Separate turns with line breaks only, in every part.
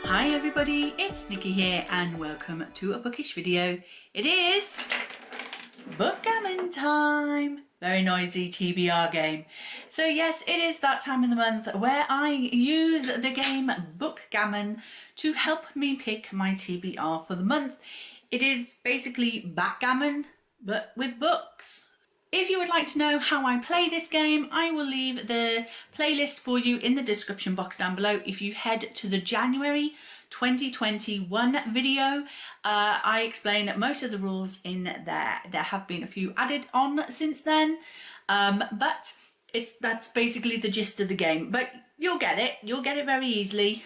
Hi everybody, it's Nikki here and welcome to a bookish video. It is bookgammon time. Very noisy TBR game. So yes, it is that time of the month where I use the game Bookgammon to help me pick my TBR for the month. It is basically backgammon, but with books. If you would like to know how I play this game, I will leave the playlist for you in the description box down below. If you head to the January 2021 video, I explain most of the rules in there. There have been a few added on since then, but that's basically the gist of the game. But you'll get it very easily.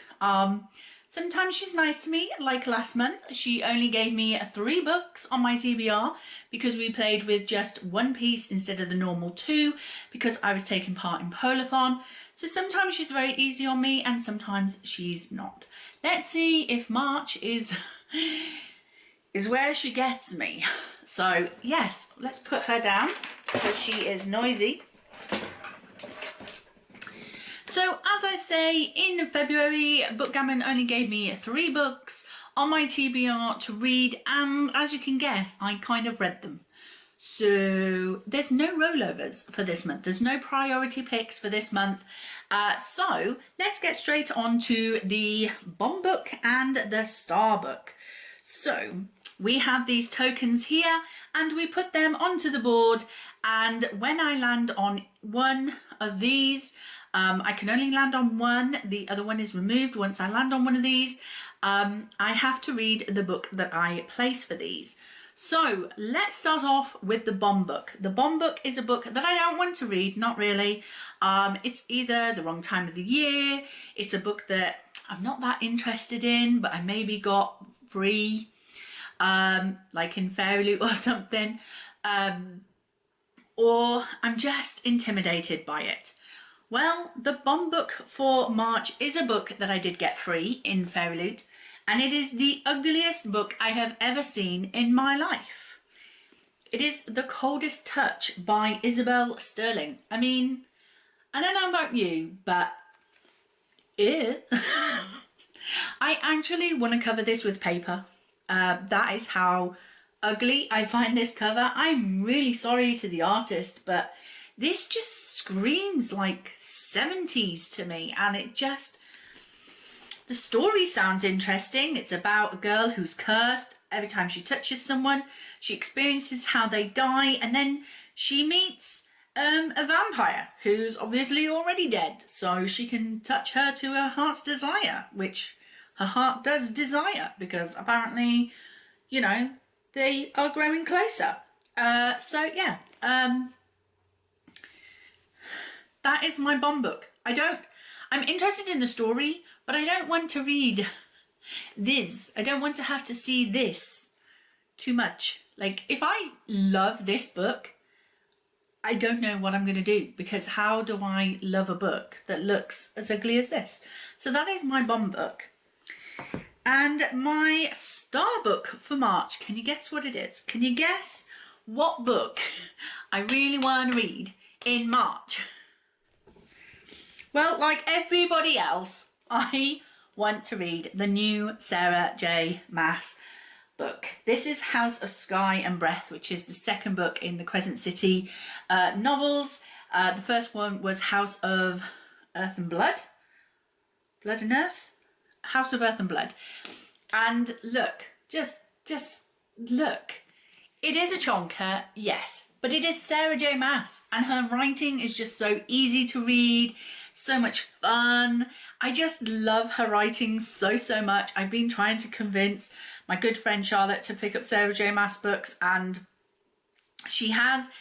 Sometimes she's nice to me, like last month. She only gave me 3 books on my TBR because we played with just 1 piece instead of the normal 2 because I was taking part in Polathon. So sometimes she's very easy on me and sometimes she's not. Let's see if March is where she gets me. So yes, let's put her down because she is noisy. So as I say, in February, Bookgammon only gave me 3 books on my TBR to read, and as you can guess, I kind of read them. So there's no rollovers for this month. There's no priority picks for this month. So let's get straight on to the bomb book and the star book. So we have these tokens here and we put them onto the board, and when I land on one of these, I can only land on one. The other one is removed once I land on one of these. I have to read the book that I place for these. So let's start off with the bomb book. The bomb book is a book that I don't want to read, not really. It's either the wrong time of the year, it's a book that I'm not that interested in, but I maybe got free, like in Fairy Loot or something, or I'm just intimidated by it. Well, the bomb book for March is a book that I did get free in Fairy Loot, and it is the ugliest book I have ever seen in my life. It is The Coldest Touch by Isabel Sterling. I mean, I don't know about you, but ew. I actually want to cover this with paper. That is how ugly I find this cover. I'm really sorry to the artist, but this just screams like 70s to me, and it just, the story sounds interesting. It's about a girl who's cursed. Every time she touches someone, she experiences how they die, and then she meets a vampire who's obviously already dead, so she can touch her to her heart's desire, which her heart does desire because apparently, you know, they are growing closer. So yeah, that is my bomb book. I'm interested in the story, but I don't want to read this. I don't want to have to see this too much. Like, if I love this book, I don't know what I'm going to do, because how do I love a book that looks as ugly as this? So that is my bomb book. And my star book for March, can you guess what it is? Can you guess what book I really want to read in March? Well, like everybody else, I want to read the new Sarah J. Maas book. This is House of Sky and Breath, which is the second book in the Crescent City novels. The first one was House of Earth and Blood. Blood and Earth? House of Earth and Blood. And look, just look. It is a chonker, yes, but it is Sarah J. Maas, and her writing is just so easy to read, so much fun. I just love her writing so much. I've been trying to convince my good friend Charlotte to pick up Sarah J. Maas books, and she has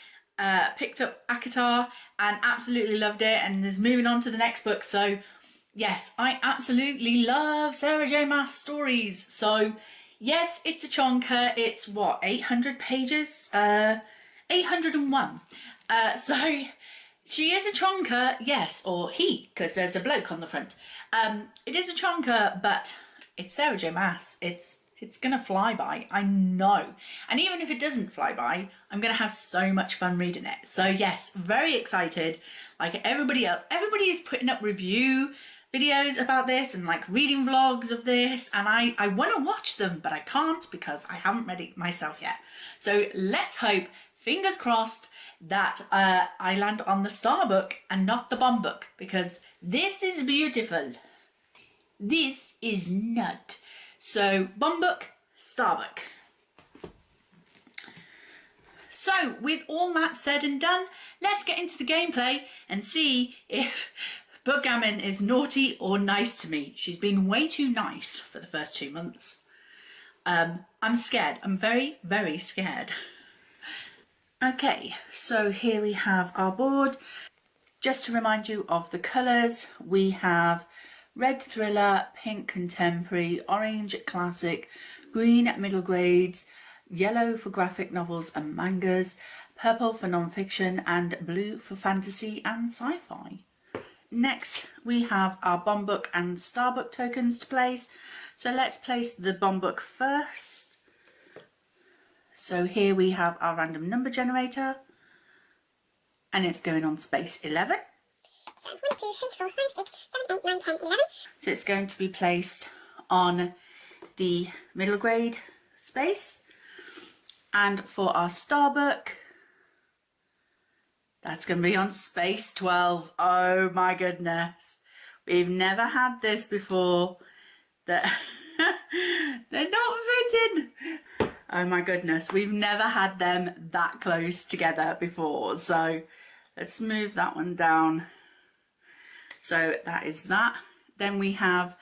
picked up ACOTAR and absolutely loved it and is moving on to the next book. So yes, I absolutely love Sarah J. Maas stories. So yes, it's a chonker. It's what, 800 pages? 801. So she is a chonker, yes, or he, because there's a bloke on the front. It is a chonker, but it's Sarah J. Maas. It's gonna fly by, I know. And even if it doesn't fly by, I'm gonna have so much fun reading it. So yes, very excited. Like everybody else, everybody is putting up review videos about this and like reading vlogs of this, and I want to watch them, but I can't because I haven't read it myself yet. So let's hope, fingers crossed, that I land on the star book and not the bomb book, because this is beautiful. This is nut. So bomb book, star book. So with all that said and done, let's get into the gameplay and see if Bookgammon is naughty or nice to me. She's been way too nice for the first 2 months. I'm scared. I'm very, very scared. Okay, so here we have our board. Just to remind you of the colours, we have red thriller, pink contemporary, orange classic, green middle grades, yellow for graphic novels and mangas, purple for non-fiction, and blue for fantasy and sci-fi. Next, we have our bomb book and star book tokens to place. So let's place the bomb book first. So here we have our random number generator, and it's going on space 11.
1, 2, 3, 4, 5, 6, 7, 8, 9, 10, 11.
So it's going to be placed on the middle grade space. And for our star book, that's going to be on space 12. Oh my goodness. We've never had this before. They're not fitting. Oh my goodness. We've never had them that close together before. So let's move that one down. So that is that. Then we have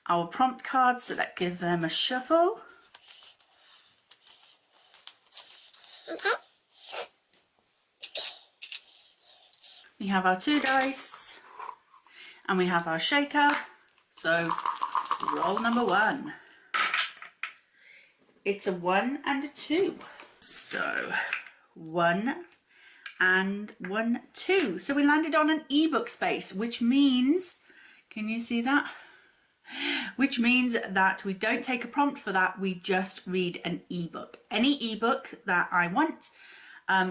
our prompt cards. So let's give them a shuffle.
Okay.
We have our 2 dice and we have our shaker. So roll number 1. It's a 1 and a 2. So 1 and 1, 2. So we landed on an ebook space, which means, can you see that? Which means that we don't take a prompt for that, we just read an ebook. Any ebook that I want.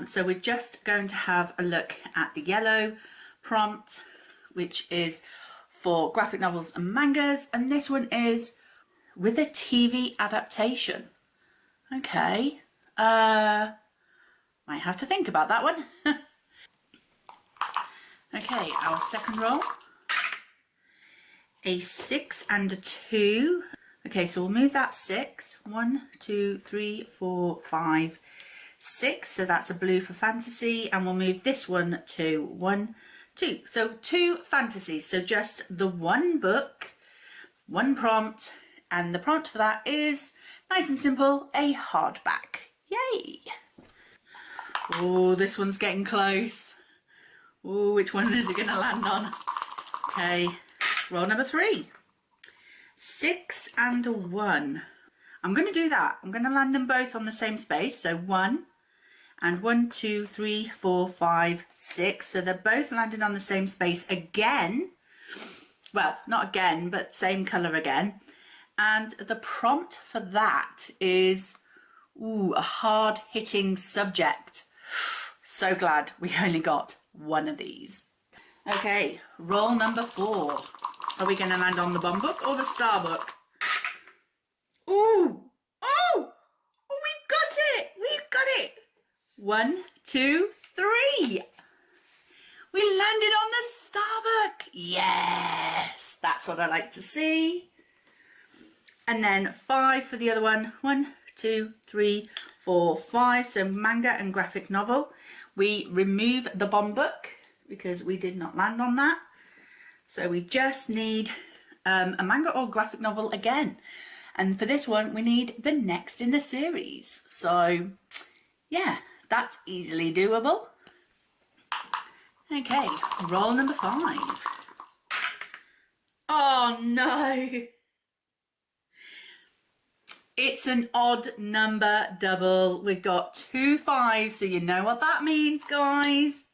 So we're just going to have a look at the yellow prompt, which is for graphic novels and mangas, and this one is with a TV adaptation. Okay, might have to think about that one. Okay, our second roll. A 6 and a 2. Okay, so we'll move that 6. 1, 2, 3, 4, 5, 6. So that's a blue for fantasy, and we'll move this one to 1, 2. So 2 fantasies. So just the one book, one prompt, and the prompt for that is nice and simple, a hardback. Yay! Oh, this one's getting close. Oh, which one is it going to land on? Okay. Roll number 3. 6 and a 1. I'm going to do that. I'm going to land them both on the same space. So 1 and 1, 2, 3, 4, 5, 6. So they're both landed on the same space again. Well, not again, but same colour again. And the prompt for that is, a hard-hitting subject. So glad we only got one of these. Okay, roll number 4. Are we going to land on the bomb book or the star book? Ooh! Oh! Oh, we've got it! We've got it! 1, 2, 3. We landed on the star book. Yes! That's what I like to see. And then 5 for the other one. 1, 2, 3, 4, 5. So manga and graphic novel. We remove the bomb book because we did not land on that. So we just need a manga or graphic novel again. And for this one, we need the next in the series. So yeah, that's easily doable. Okay, roll number 5. Oh no! It's an odd number double. We've got 2 5s, so you know what that means, guys.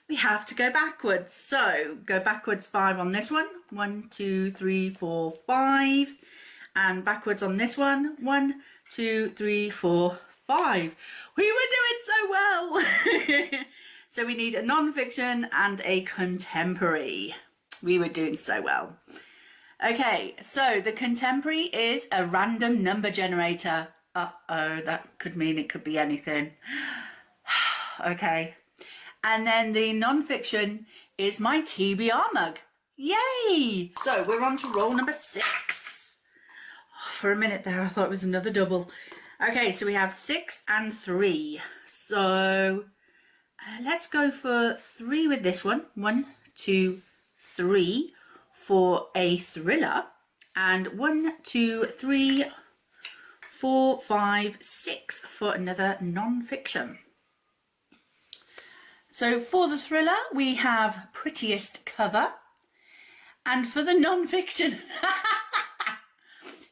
We have to go backwards. So go backwards 5 on this one. 1, 2, 3, 4, 5. And backwards on this one. 1, 2, 3, 4, 5. We were doing so well. So we need a non-fiction and a contemporary. We were doing so well. Okay, so the contemporary is a random number generator. Uh-oh, that could mean it could be anything. Okay. And then the non-fiction is my TBR mug. Yay! So we're on to roll number 6. Oh, for a minute there, I thought it was another double. Okay, so we have 6 and 3. So let's go for 3 with this one. 1, 2, 3 for a thriller. And 1, 2, 3, 4, 5, 6 for another non-fiction. So for the thriller, we have prettiest cover. And for the non-fiction,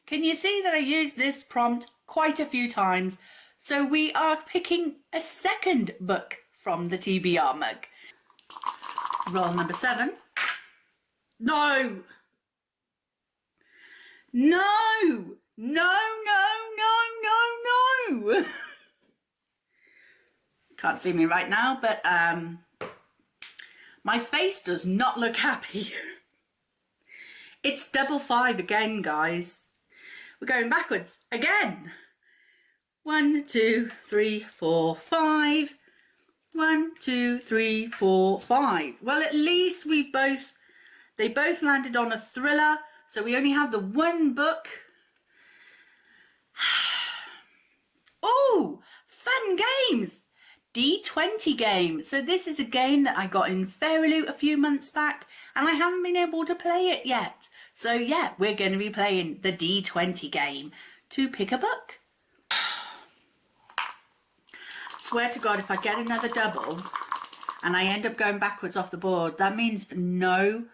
can you see that I used this prompt quite a few times? So we are picking a second book from the TBR mug. Roll number 7. No! No! No, no, no, no, no! Can't see me right now, but my face does not look happy. It's double 5 again, guys. We're going backwards again. 1, 2, 3, 4, 5. 1, 2, 3, 4, 5. Well, at least they both landed on a thriller, so we only have the one book. Oh, fun games! D20 game. So this is a game that I got in Fairyloot a few months back, and I haven't been able to play it yet. So yeah, we're going to be playing the D20 game to pick a book. Swear to God, if I get another double and I end up going backwards off the board, that means no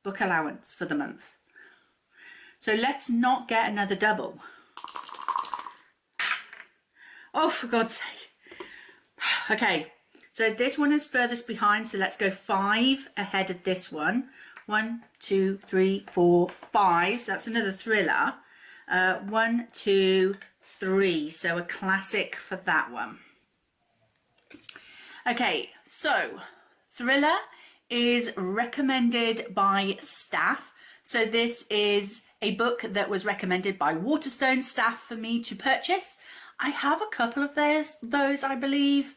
book allowance for the month. So let's not get another double. Oh, for God's sake. Okay, so this one is furthest behind, so let's go 5 ahead of this one. 1, 2, 3, 4, 5. So that's another thriller. 1, 2, 3. So a classic for that one. Okay, so thriller is recommended by staff. So this is a book that was recommended by Waterstone staff for me to purchase. I have a couple of those, I believe.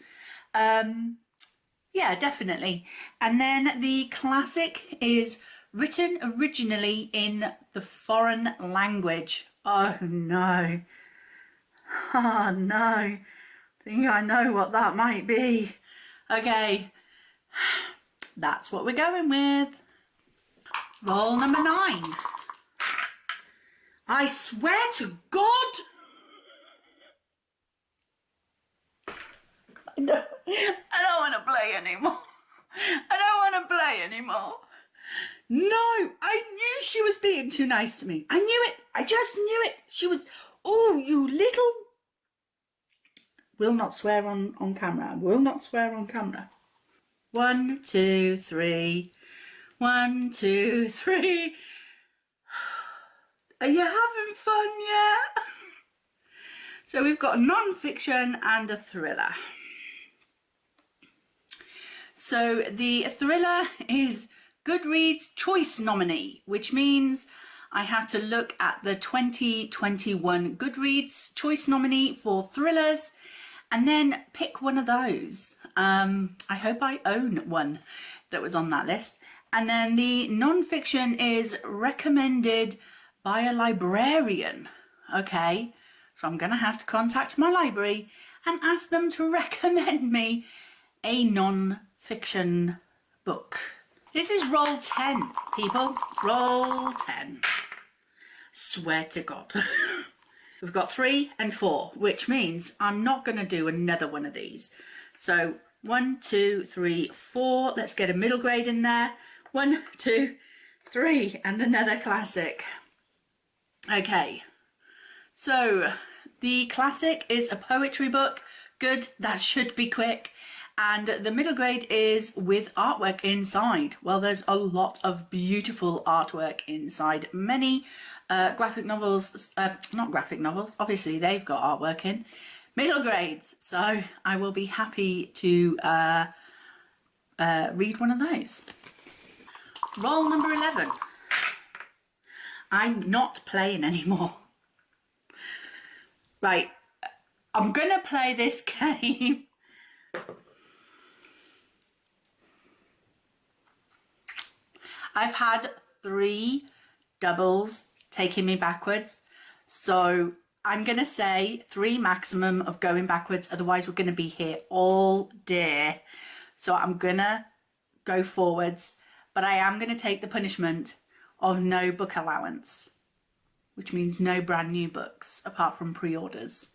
Yeah, definitely. And then the classic is written originally in the foreign language. Oh no. Oh no. I think I know what that might be. Okay. That's what we're going with. Roll number 9. I swear to God. I don't want to play anymore. I don't want to play anymore. No, I knew she was being too nice to me. I knew it. I just knew it. She was, oh, you little... Will not swear on camera. Will not swear on camera. 1, 2, 3. 1, 2, 3. Are you having fun yet? So we've got a non-fiction and a thriller. So the thriller is Goodreads Choice Nominee, which means I have to look at the 2021 Goodreads Choice Nominee for thrillers and then pick one of those. I hope I own one that was on that list. And then the non-fiction is recommended by a librarian. Okay, so I'm going to have to contact my library and ask them to recommend me a non-fiction book. This is roll 10, people. Roll 10. Swear to God. We've got 3 and 4, which means I'm not going to do another one of these. So 1, 2, 3, 4. Let's get a middle grade in there. 1, 2, 3, and another classic. Okay, so the classic is a poetry book. Good, that should be quick. And the middle grade is with artwork inside. Well, there's a lot of beautiful artwork inside. Many graphic novels, not graphic novels, obviously they've got artwork in. Middle grades, so I will be happy to read one of those. Roll number 11. I'm not playing anymore. Right, I'm gonna play this game. I've had 3 doubles taking me backwards, so I'm gonna say 3 maximum of going backwards, otherwise we're gonna be here all day. So I'm gonna go forwards, but I am gonna take the punishment of no book allowance, which means no brand new books apart from pre-orders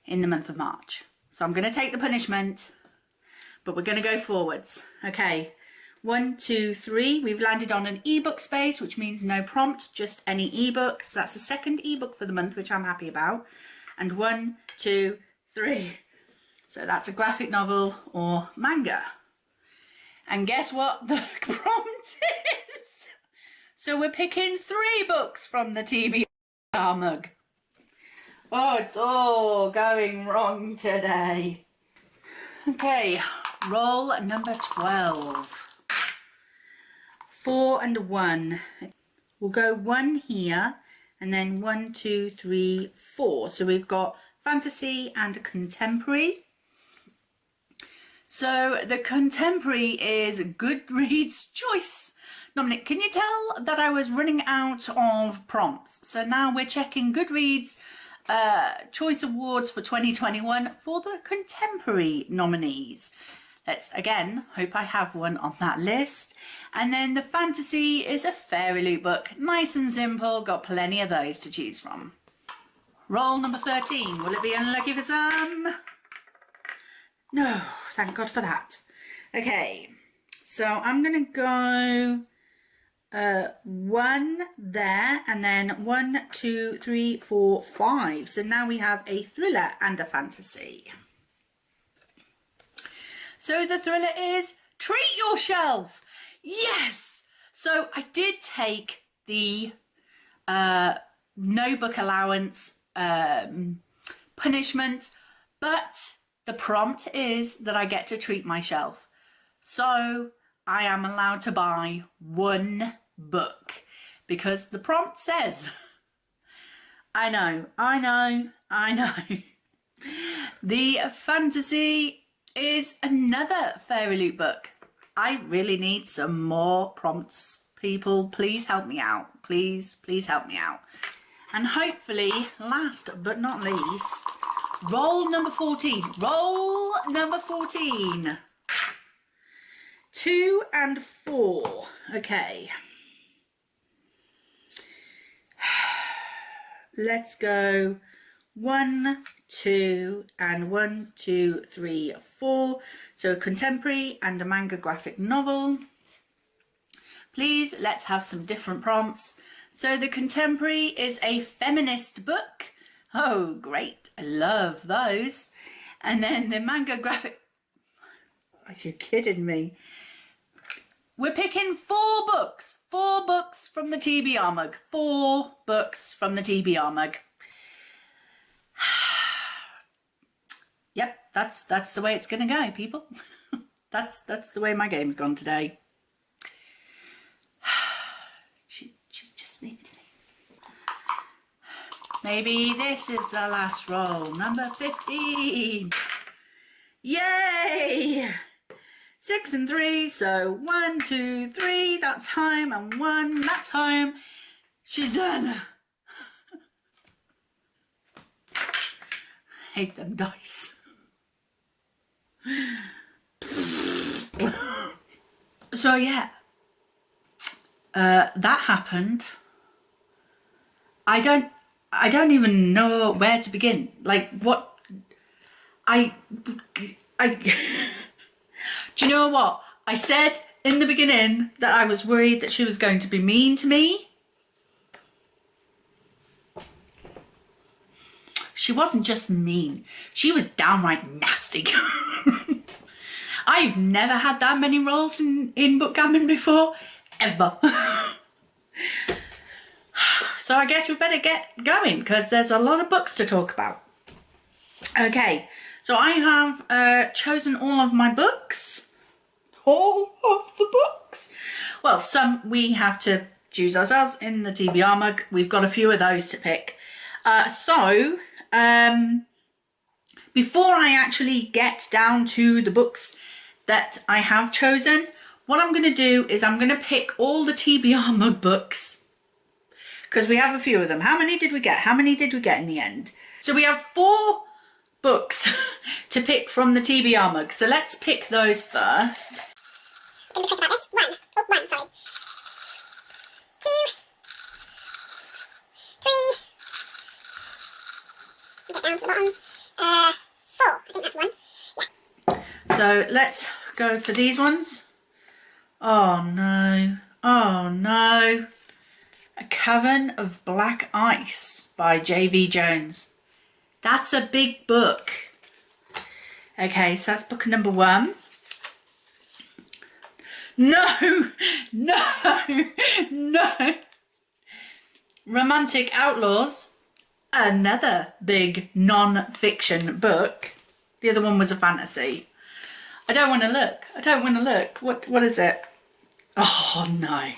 in the month of March. So I'm gonna take the punishment, but we're gonna go forwards. Okay. 1, 2, 3. We've landed on an ebook space, which means no prompt, just any ebook. So that's the second ebook for the month, which I'm happy about. And 1, 2, 3. So that's a graphic novel or manga. And guess what the prompt is? So we're picking 3 books from the TBR mug. Oh, it's all going wrong today. Okay, roll number 12. 4 and 1. We'll go 1 here and then 1, 2, 3, 4. So we've got fantasy and contemporary. So the contemporary is Goodreads choice. Dominic, can you tell that I was running out of prompts? So now we're checking Goodreads choice awards for 2021 for the contemporary nominees. Let's again hope I have one on that list. And then the fantasy is a fairy loot book, nice and simple, got plenty of those to choose from. Roll number 13. Will it be unlucky for some? No, thank God for that. Okay, so I'm gonna go 1 there and then 1, 2, 3, 4, 5. So now we have a thriller and a fantasy. So the thriller is Treat Yourself. Yes. So I did take the no book allowance punishment, but the prompt is that I get to treat myself. So I am allowed to buy 1 book because the prompt says, I know. The fantasy is another fairy loot book. I really need some more prompts, people. Please help me out. Please help me out. And hopefully, last but not least, roll number 14. Roll number 14. 2 and 4. Okay. Let's go 1, 2 and 1, 2, 3, 4. So a contemporary and a manga graphic novel. Please, let's have some different prompts. So the contemporary is a feminist book. Oh, great. I love those. And then the manga graphic... Are you kidding me? We're picking 4 books. 4 books from the TBR mug. 4 books from the TBR mug. Yep, that's the way it's gonna go, people. that's the way my game's gone today. She's just leaving today. Maybe this is the last roll. Number 15. Yay! 6 and 3, so 1, 2, 3, that's home, and 1, that's home. She's done. Hate them dice. So yeah, that happened. I don't even know where to begin. Like what? Do you know what? I said in the beginning that I was worried that she was going to be mean to me. She wasn't just mean, she was downright nasty. I've never had that many rolls in Bookgammon before, ever. So I guess we better get going because there's a lot of books to talk about. Okay, so I have chosen all of my books. All of the books. Well, some we have to choose ourselves in the TBR mug. We've got a few of those to pick. Before I actually get down to the books that I have chosen, what I'm going to do is I'm going to pick all the TBR mug books, because we have a few of them. How many did we get? How many did we get in the end? So we have 4 books to pick from the TBR mug. So let's pick those first.
I'm going to pick about this. One, sorry. 2, 3. Get down to the bottom. 4. I think that's 1. Yeah.
So let's go for these ones. Oh no. Oh no. A Cavern of Black Ice by J.V. Jones. That's a big book. Okay, so that's book number 1. No, no, no. Romantic Outlaws. Another big non-fiction book. The other one was a fantasy. I don't want to look. I don't want to look. What is it? Oh no.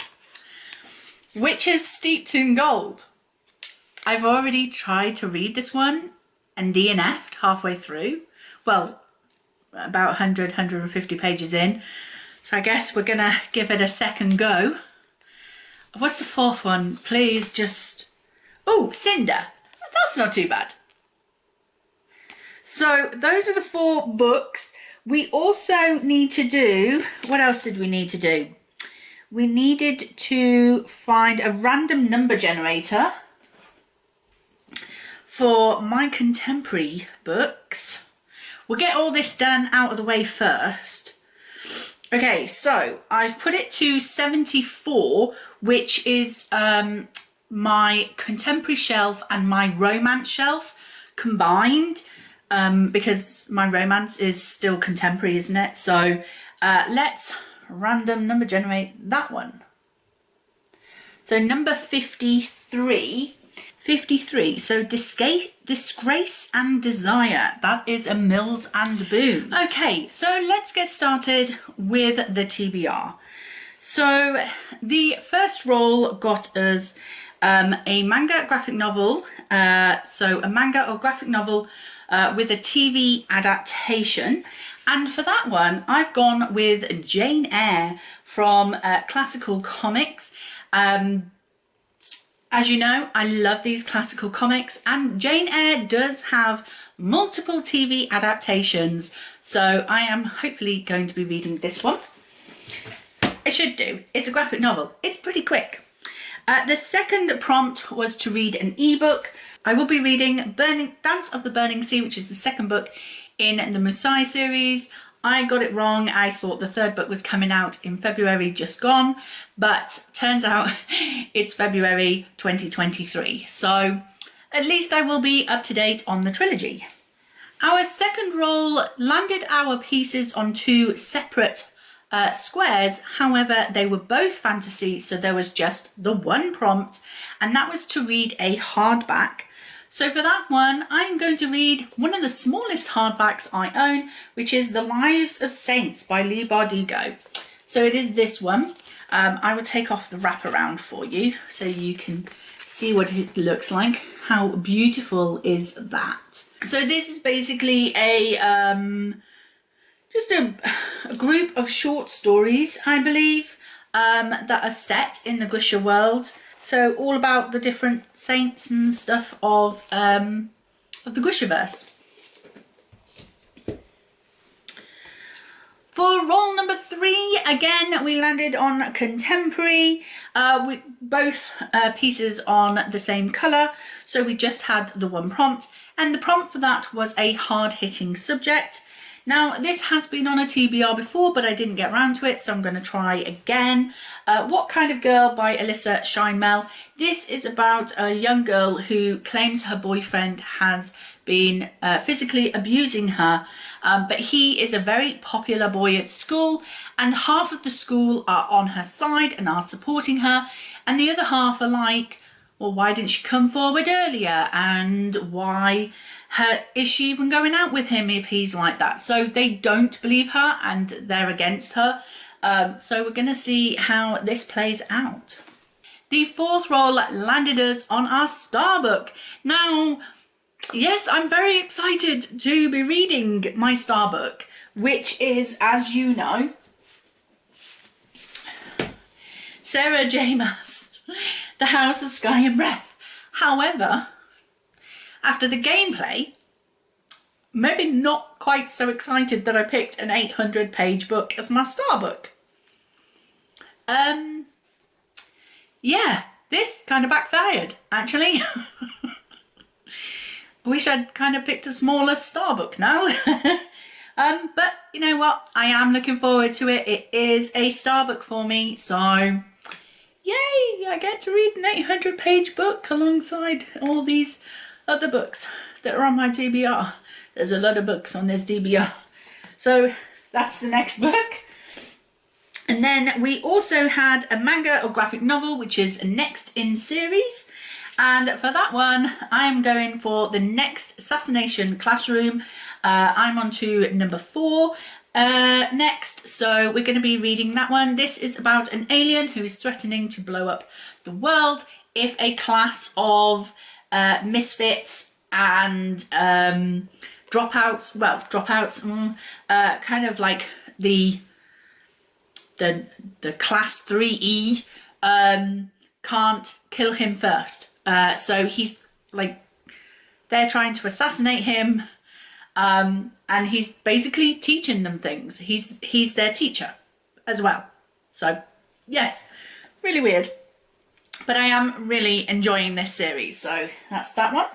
Witches Steeped in Gold. I've already tried to read this one and DNF'd halfway through. Well, about 100, 150 pages in. So I guess we're gonna give it a second go. What's the 4th one? Please just... Oh, Cinder. That's not too bad. So those are the 4 books. We also need to do... What else did we need to do? We needed to find a random number generator for my contemporary books. We'll get all this done out of the way first. Okay, so I've put it to 74, which is my contemporary shelf and my romance shelf combined, because my romance is still contemporary, isn't it? So let's random number generate that one. So number 53. 53, so Disgrace and Desire. That is a Mills and Boon. Okay, so let's get started with the TBR. So the first roll got us a manga graphic novel. So a manga or graphic novel with a TV adaptation. And for that one, I've gone with Jane Eyre from Classical Comics. As you know, I love these classical comics, and Jane Eyre does have multiple TV adaptations, so I am hopefully going to be reading this one. I should do. It's a graphic novel. It's pretty quick. The second prompt was to read an ebook. I will be reading Dance of the Burning Sea, which is the second book in the Musai series. I got it wrong. I thought the 3rd book was coming out in February just gone, but turns out it's February 2023. So at least I will be up to date on the trilogy. Our second roll landed our pieces on 2 separate squares. However, they were both fantasy, so there was just the one prompt, and that was to read a hardback. So for that one, I'm going to read one of the smallest hardbacks I own, which is The Lives of Saints by Leigh Bardugo. So it is this one. I will take off the wraparound for you so you can see what it looks like. How beautiful is that? So this is basically just a group of short stories, I believe, that are set in the Grisha world. So all about the different saints and stuff of the Grishaverse. For roll number 3, again, we landed on contemporary, with both pieces on the same colour. So we just had the one prompt, and the prompt for that was a hard-hitting subject. Now, this has been on a TBR before, but I didn't get around to it, so I'm going to try again. What Kind of Girl by Alyssa Scheinmel. This is about a young girl who claims her boyfriend has been physically abusing her, but he is a very popular boy at school, and half of the school are on her side and are supporting her, and the other half are like, well, why didn't she come forward earlier, and why is she even going out with him if he's like that? So they don't believe her and they're against her. So we're going to see how this plays out. the fourth roll landed us on our star book. Now, yes, I'm very excited to be reading my star book, which is, as you know, Sarah J. Maas, The House of Sky and Breath. However, after the gameplay, maybe not quite so excited that I picked an 800-page book as my star book. Yeah, this kind of backfired, actually. I wish I'd kind of picked a smaller star book now. But you know what? I am looking forward to it. It is a star book for me, so yay! I get to read an 800-page book alongside all these other books that are on my TBR. There's a lot of books on this TBR. So that's the next book. And then we also had a manga or graphic novel, which is next in series. And for that one, I'm going for The Next Assassination Classroom. I'm on to number 4 next. So we're going to be reading that one. This is about an alien who is threatening to blow up the world if a class of misfits and dropouts, kind of like the class 3E can't kill him first. So he's like, they're trying to assassinate him, and he's basically teaching them things. He's their teacher as well. So yes, really weird. But I am really enjoying this series, so that's that one.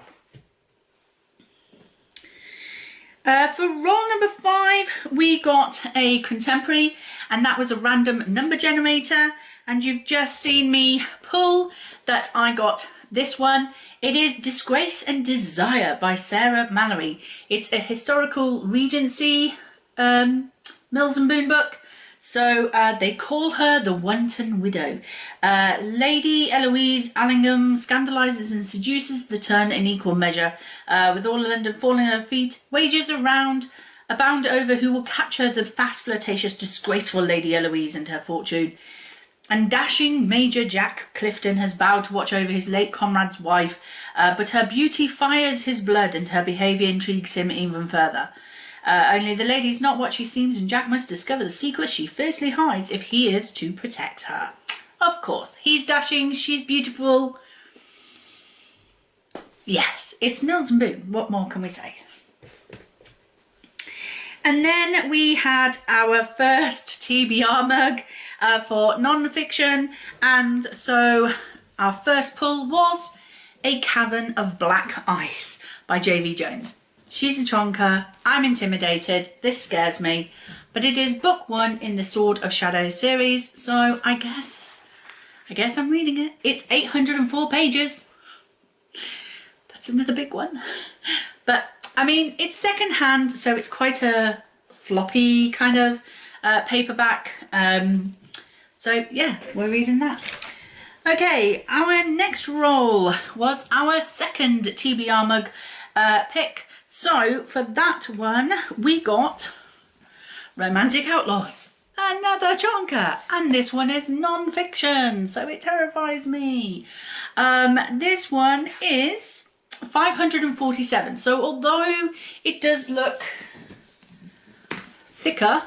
For roll number 5, we got a contemporary, and that was a random number generator. And you've just seen me pull that I got this one. It is Disgrace and Desire by Sarah Mallory. It's a historical Regency Mills and Boon book. So they call her the Wanton Widow. Lady Eloise Allingham scandalises and seduces the turn in equal measure, with all London falling at her feet. Wages abound over who will capture the fast, flirtatious, disgraceful Lady Eloise and her fortune. And dashing Major Jack Clifton has vowed to watch over his late comrade's wife, but her beauty fires his blood and her behaviour intrigues him even further. Only the lady's not what she seems, and Jack must discover the secret she fiercely hides if he is to protect her. Of course, he's dashing, she's beautiful. Yes, it's Mills and Boon. What more can we say? And then we had our first TBR mug for non-fiction, and so our first pull was A Cavern of Black Ice by J.V. Jones. She's a chonker, I'm intimidated, this scares me, but it is book 1 in the Sword of Shadows series, so I guess I'm reading it. It's 804 pages. That's another big one. But I mean, it's secondhand, so it's quite a floppy kind of paperback. So yeah, we're reading that. Okay, our next roll was our second TBR mug pick. So for that one, we got Romantic Outlaws, another chonker, and this one is non-fiction, so it terrifies me. This one is 547, so although it does look thicker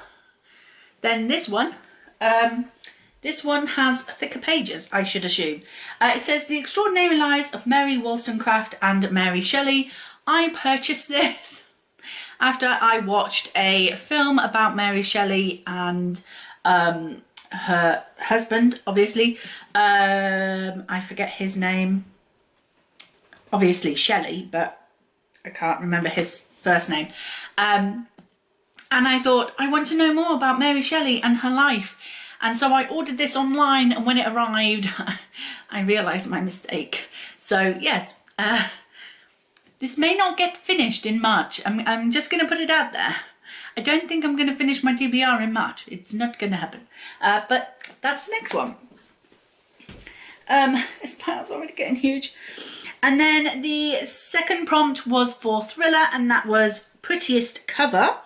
than this one has thicker pages, I should assume. It says The Extraordinary Lives of Mary Wollstonecraft and Mary Shelley. I purchased this after I watched a film about Mary Shelley and her husband, obviously. I forget his name. Obviously Shelley, but I can't remember his first name. And I thought, I want to know more about Mary Shelley and her life. And so I ordered this online, and when it arrived, I realised my mistake. So yes, this may not get finished in March. I'm just going to put it out there. I don't think I'm going to finish my TBR in March. It's not going to happen. But that's the next one. This pile's already getting huge. And then the second prompt was for thriller, and that was Prettiest Cover.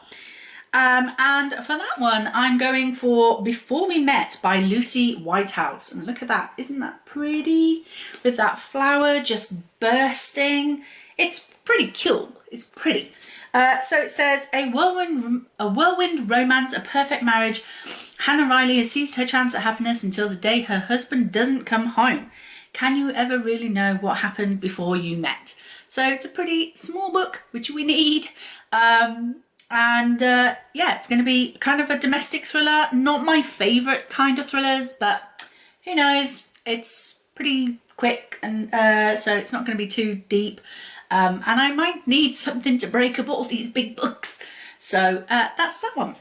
And for that one, I'm going for Before We Met by Lucy Whitehouse. And look at that, isn't that pretty? With that flower just bursting. It's pretty cool, it's pretty. So it says, a whirlwind romance, a perfect marriage. Hannah Riley has seized her chance at happiness until the day her husband doesn't come home. Can you ever really know what happened before you met? So it's a pretty small book, which we need. Yeah, it's going to be kind of a domestic thriller. Not my favourite kind of thrillers, but who knows? It's pretty quick, and so it's not going to be too deep. And I might need something to break up all these big books. So that's that one.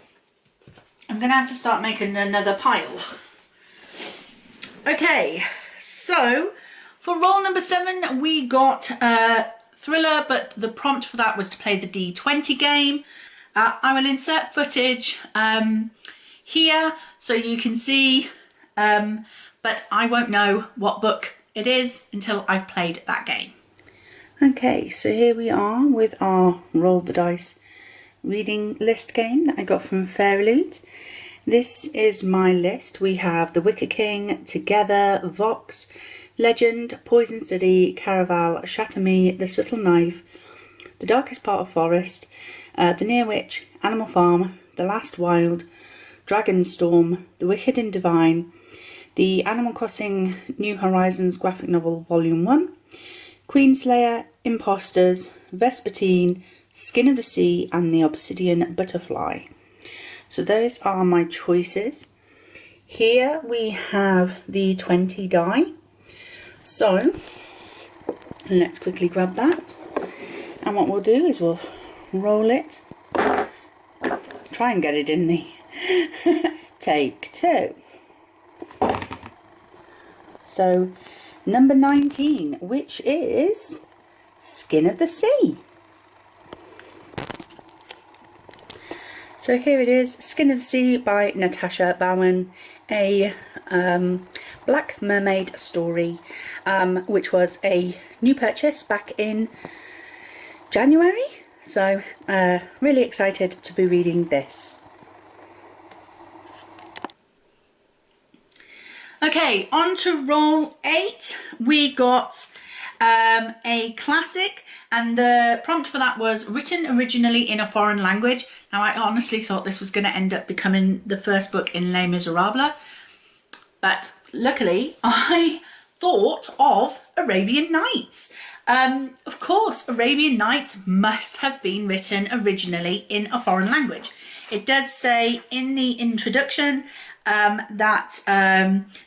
I'm going to have to start making another pile. Okay, so for roll number 7, we got thriller, but the prompt for that was to play the D20 game. I will insert footage here so you can see, but I won't know what book it is until I've played that game. Okay, so here we are with our Roll the Dice reading list game that I got from Fairyloot. This is my list. We have The Wicker King, Together, Vox, Legend, Poison Study, Caraval, Chateaume, The Subtle Knife, The Darkest Part of Forest, The Near Witch, Animal Farm, The Last Wild, Dragon Storm, The Wicked and Divine, The Animal Crossing New Horizons graphic novel Volume 1, Queenslayer, Imposters, Vespertine, Skin of the Sea and The Obsidian Butterfly. So those are my choices. Here we have the 20 die. So let's quickly grab that. And what we'll do is we'll roll it. Try and get it in the take 2. So number 19, which is Skin of the Sea. So here it is, Skin of the Sea by Natasha Bowen, a Black Mermaid story, which was a new purchase back in January. So really excited to be reading this. Okay, on to roll 8. We got a classic, and the prompt for that was written originally in a foreign language. Now, I honestly thought this was going to end up becoming the first book in Les Miserables, but luckily I thought of Arabian Nights. Of course, Arabian Nights must have been written originally in a foreign language. It does say in the introduction that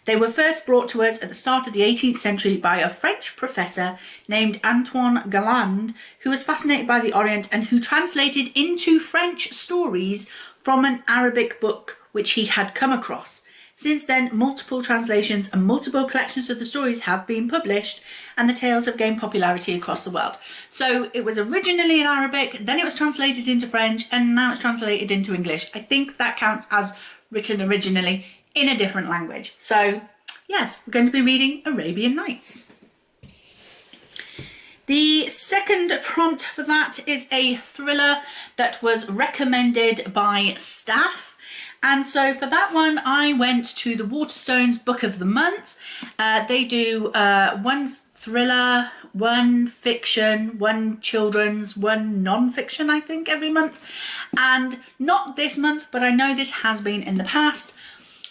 they were first brought to us at the start of the 18th century by a French professor named Antoine Galland, who was fascinated by the Orient and who translated into French stories from an Arabic book which he had come across. Since then, multiple translations and multiple collections of the stories have been published, and the tales have gained popularity across the world. So it was originally in Arabic, then it was translated into French, and now it's translated into English. I think that counts as written originally in a different language. So yes, we're going to be reading Arabian Nights. The second prompt for that is a thriller that was recommended by staff. And so for that one, I went to the Waterstones Book of the Month. They do one thriller, one fiction, one children's, one non-fiction, I think, every month. And not this month, but I know this has been in the past.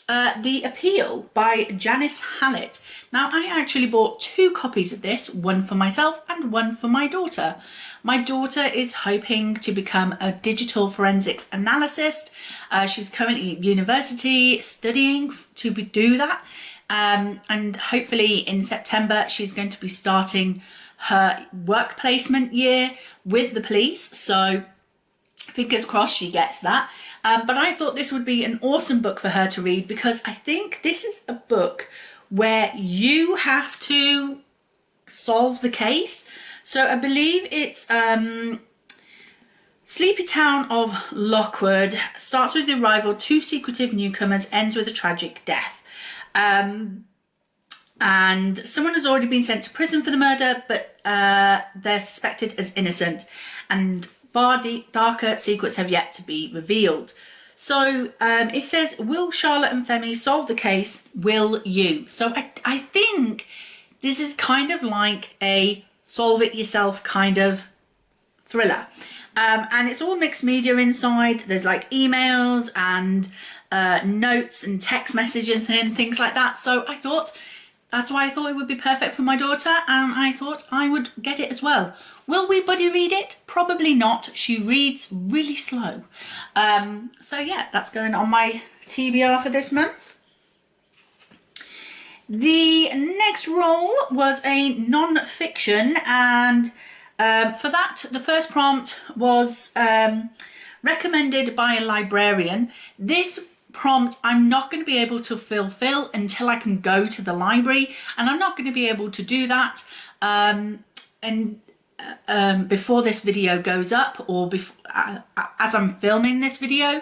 The Appeal by Janice Hallett. Now, I actually bought 2 copies of this, one for myself and one for my daughter. My daughter is hoping to become a digital forensics analyst. She's currently at university studying to do that. And hopefully in September, she's going to be starting her work placement year with the police. So fingers crossed she gets that. But I thought this would be an awesome book for her to read, because I think this is a book where you have to solve the case. So I believe it's Sleepy Town of Lockwood starts with the arrival of 2 secretive newcomers, ends with a tragic death. And someone has already been sent to prison for the murder, but they're suspected as innocent. And far darker secrets have yet to be revealed. So it says, will Charlotte and Femi solve the case? Will you? So I think this is kind of like a solve it yourself kind of thriller. And it's all mixed media inside. There's like emails and notes and text messages and things like that. So I thought, that's why I thought it would be perfect for my daughter, and I thought I would get it as well. Will we buddy read it? Probably not. She reads really slow. So yeah, that's going on my TBR for this month. The next role was a non-fiction, and for that, the first prompt was recommended by a librarian. This prompt I'm not going to be able to fulfill until I can go to the library, and I'm not going to be able to do that before this video goes up, or before, as I'm filming this video.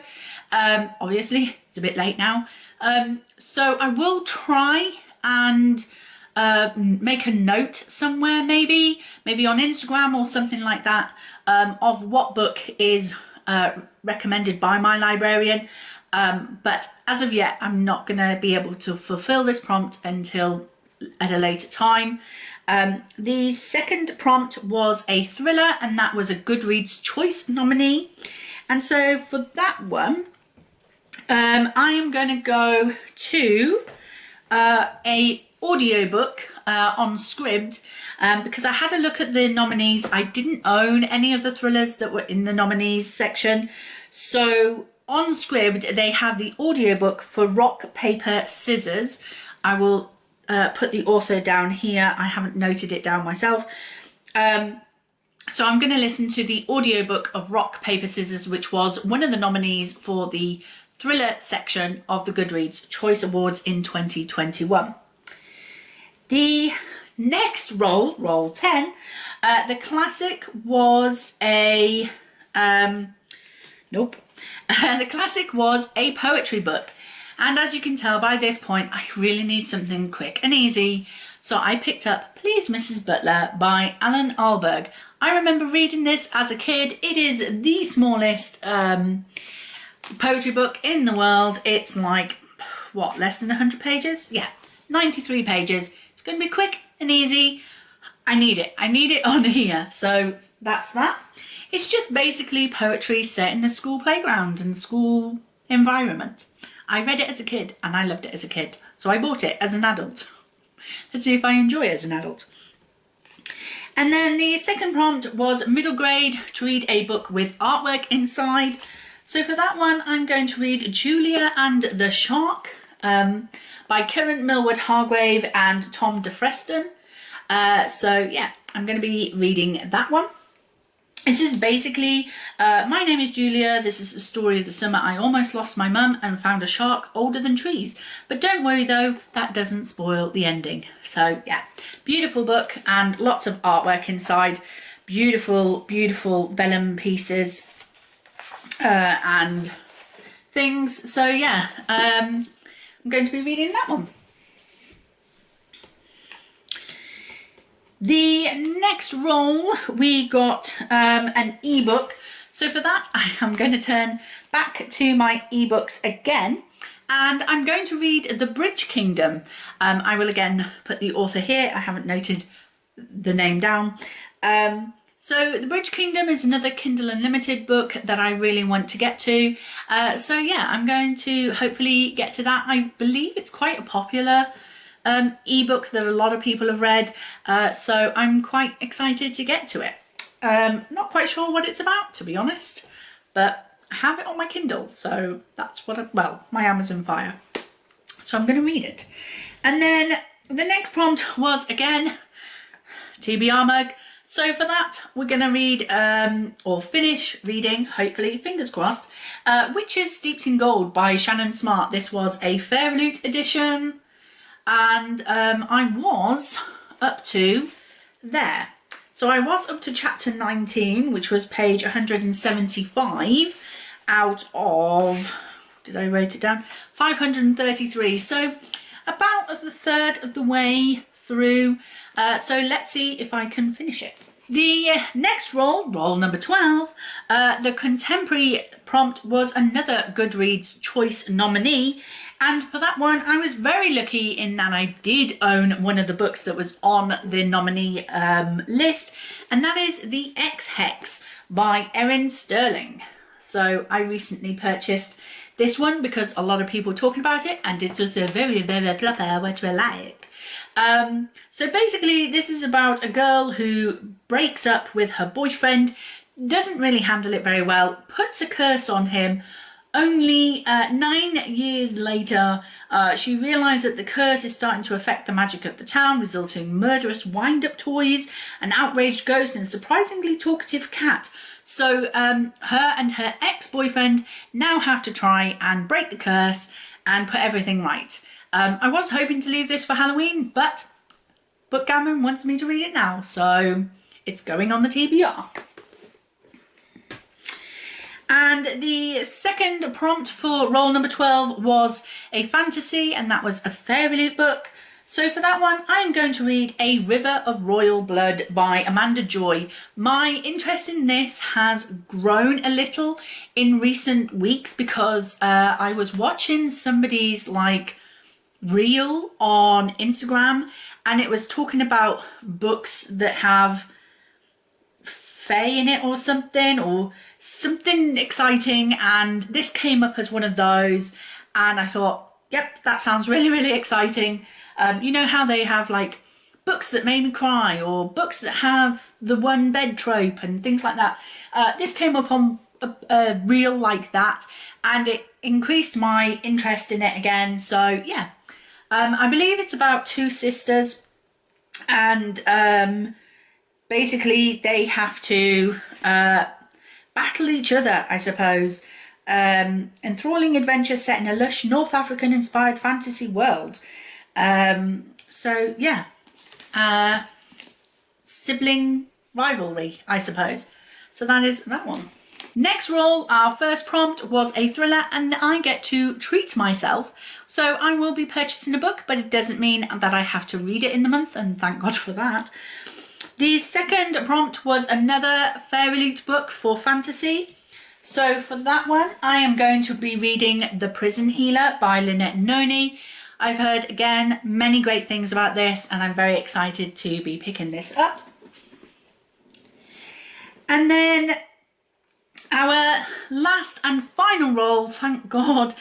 Obviously, it's a bit late now. So I will try and make a note somewhere, maybe on Instagram or something like that, of what book is recommended by my librarian. But as of yet, I'm not going to be able to fulfill this prompt until at a later time. The second prompt was a thriller, and that was a Goodreads Choice nominee. And so for that one, I am going to go to a audiobook on Scribd, because I had a look at the nominees. I didn't own any of the thrillers that were in the nominees section. So on Scribd, they have the audiobook for Rock, Paper, Scissors. I will put the author down here. I haven't noted it down myself. So I'm going to listen to the audiobook of Rock, Paper, Scissors, which was one of the nominees for the thriller section of the Goodreads Choice Awards in 2021. The next role, role 10, the classic was a, the classic was a poetry book. And as you can tell by this point, I really need something quick and easy. So I picked up Please Mrs. Butler by Alan Alberg. I remember reading this as a kid. It is the smallest poetry book in the world. It's like, what, less than 100 pages? Yeah, 93 pages. It's going to be quick and easy. I need it on here. So that's that. It's just basically poetry set in the school playground and school environment. I read it as a kid and I loved it as a kid. So I bought it as an adult. Let's see if I enjoy it as an adult. And then the second prompt was middle grade to read a book with artwork inside. So for that one, I'm going to read Julia and the Shark by Karen Millward Hargrave and Tom DeFreston. So yeah, I'm going to be reading that one. This is basically, my name is Julia. This is the story of the summer I almost lost my mum and found a shark older than trees. But don't worry though, that doesn't spoil the ending. So yeah, beautiful book and lots of artwork inside. Beautiful, beautiful vellum pieces and things. So yeah, I'm going to be reading that one. The next role, we got an ebook. So for that, I am going to turn back to my ebooks again, and I'm going to read The Bridge Kingdom. I will again put the author here. I haven't noted the name down. So The Bridge Kingdom is another Kindle Unlimited book that I really want to get to. So yeah, I'm going to hopefully get to that. I believe it's quite a popular ebook that a lot of people have read, so I'm quite excited to get to it. Not quite sure what it's about, to be honest, but I have it on my Kindle, so that's what my Amazon Fire. So I'm going to read it. And then the next prompt was again TBR mug. So for that, we're going to read or finish reading, hopefully, fingers crossed, Witches Steeped in Gold by Shannon Smart. This was a Fairloot edition. And I was up to there. So I was up to chapter 19, which was page 175 out of, did I write it down? 533. So about a third of the way through. So let's see if I can finish it. The next roll number 12, the contemporary prompt was another Goodreads choice nominee. And for that one, I was very lucky in that I did own one of the books that was on the nominee list. And that is The X-Hex by Erin Sterling. So I recently purchased this one because a lot of people were talking about it, and it's also very, very flopper, which I like. So basically this is about a girl who breaks up with her boyfriend, doesn't really handle it very well, puts a curse on him. Only 9 years later, she realised that the curse is starting to affect the magic of the town, resulting in murderous wind-up toys, an outraged ghost, and a surprisingly talkative cat. So her and her ex-boyfriend now have to try and break the curse and put everything right. I was hoping to leave this for Halloween, but Bookgammon wants me to read it now, so it's going on the TBR. And the second prompt for roll number 12 was a fantasy, and that was a fairy loot book. So for that one, I am going to read A River of Royal Blood by Amanda Joy. My interest in this has grown a little in recent weeks because I was watching somebody's reel on Instagram, and it was talking about books that have fae in it or something exciting, and this came up as one of those, and I thought, yep, that sounds really, really exciting. You know how they have books that made me cry, or books that have the one bed trope and things like that. This came up on a reel like that, and it increased my interest in it again. So yeah, I believe it's about two sisters, and basically they have to battle each other, I suppose. Enthralling adventure set in a lush North African inspired fantasy world. So yeah, sibling rivalry, I suppose. So that is that one. Next roll, our first prompt was a thriller, and I get to treat myself. So I will be purchasing a book, but it doesn't mean that I have to read it in the month, and thank God for that. The second prompt was another fairy loot book for fantasy. So for that one, I am going to be reading The Prison Healer by Lynette Noni. I've heard, again, many great things about this, and I'm very excited to be picking this up. And then our last and final roll, thank God,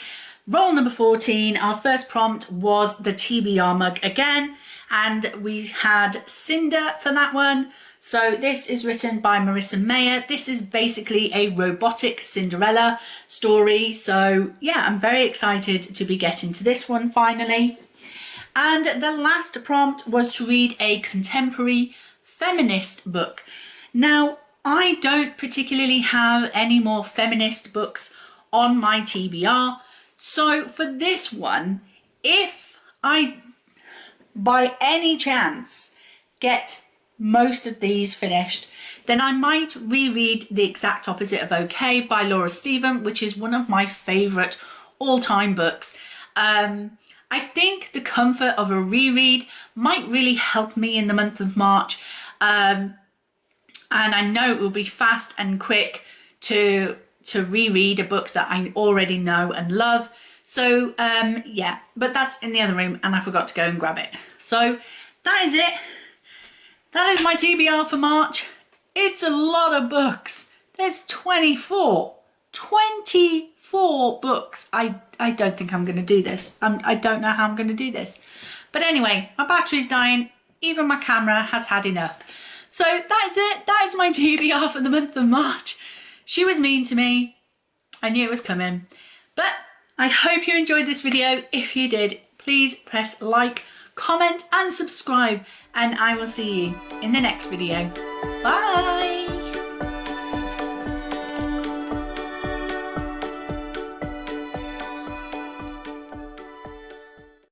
roll number 14, our first prompt was the TBR mug again, and we had Cinder for that one. So this is written by Marissa Mayer. This is basically a robotic Cinderella story. So yeah, I'm very excited to be getting to this one finally. And the last prompt was to read a contemporary feminist book. Now, I don't particularly have any more feminist books on my TBR. So for this one, if I by any chance get most of these finished, then I might reread The Exact Opposite of Okay by Laura Stephen, which is one of my favourite all-time books. I think the comfort of a reread might really help me in the month of March, and I know it will be fast and quick to reread a book that I already know and love. So yeah, but that's in the other room and I forgot to go and grab it. So that is it. That is my TBR for March. It's a lot of books. There's 24 books. I don't think I'm going to do this. I don't know how I'm going to do this. But anyway, my battery's dying. Even my camera has had enough. So that is it. That is my TBR for the month of March. She was mean to me. I knew it was coming. But I hope you enjoyed this video. If you did, please press like, comment and subscribe. And I will see you in the next video. Bye!